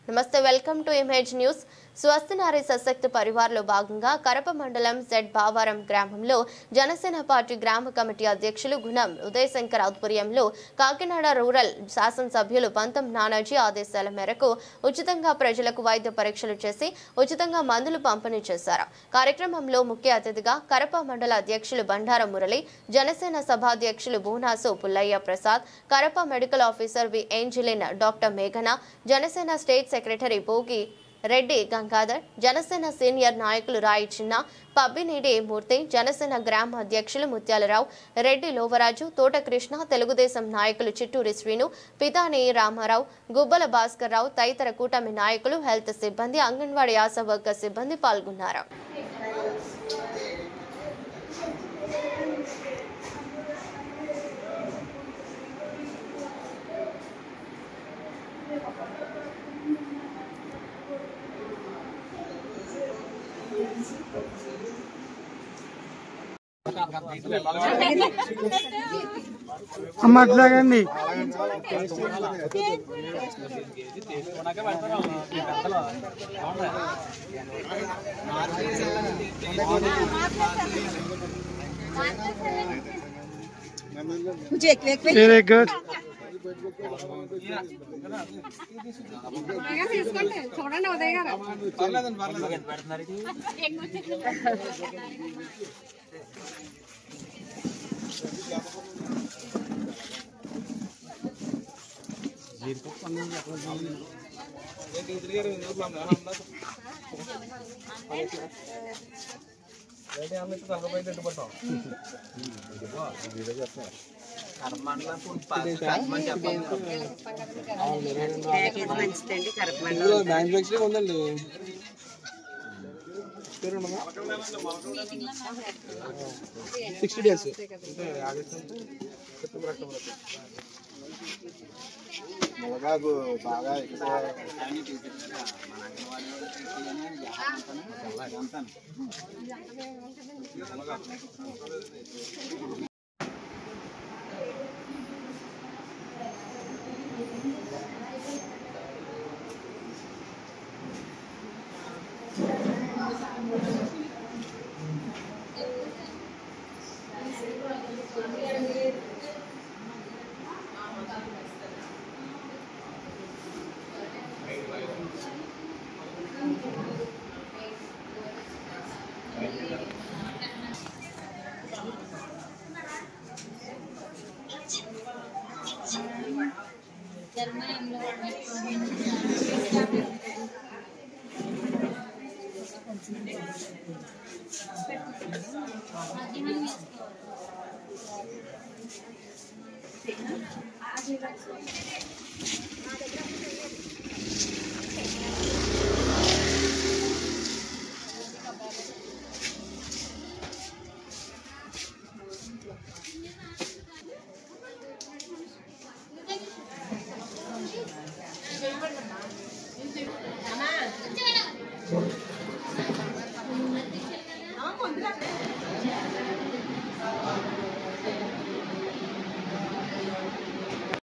నమస్తే, welcome to image news. స్వస్థ నారీ సశక్త పరివార్లో భాగంగా కరప మండలం జెడ్ బావారం గ్రామంలో జనసేన పార్టీ గ్రామ కమిటీ అధ్యక్షులు గుణం ఉదయశంకర్ ఆధ్వర్యంలో కాకినాడ రూరల్ శాసనసభ్యులు పంతం నానాజీ ఆదేశాల మేరకు ఉచితంగా ప్రజలకు వైద్య పరీక్షలు చేసి ఉచితంగా మందులు పంపిణీ చేశారు. కార్యక్రమంలో ముఖ్య అతిథిగా కరప మండల అధ్యక్షులు బండార మురళి, జనసేన సభాధ్యక్షులు బూనాసు పుల్లయ్య ప్రసాద్, కరప మెడికల్ ఆఫీసర్ వి ఏంజిలిన్ డాక్టర్ మేఘన, Janasena state secretary Bhogi Reddy Gangadhar, Janasena senior నాయకులు రాయి చిన్న, పబ్బినీడి మూర్తి, జనసేన గ్రామ అధ్యక్షులు ముత్యాలరావు, రెడ్డి లోవరాజు, తోట కృష్ణ, తెలుగుదేశం నాయకులు చిట్టూరి శ్రీను, పితాని రామారావు, గుబ్బల భాస్కర్ రావు తదితర కూటమి నాయకులు, హెల్త్ సిబ్బంది, అంగన్వాడీ ఆశా వర్కర్ సిబ్బంది పాల్గొన్నారు. అమ్మ అట్లాగండి. Very good. చూడండి ఉదయ్ గారు మ్యానుఫ్యాక్చరింగ్ ఉందండి. 60 days ములగాకు బాగా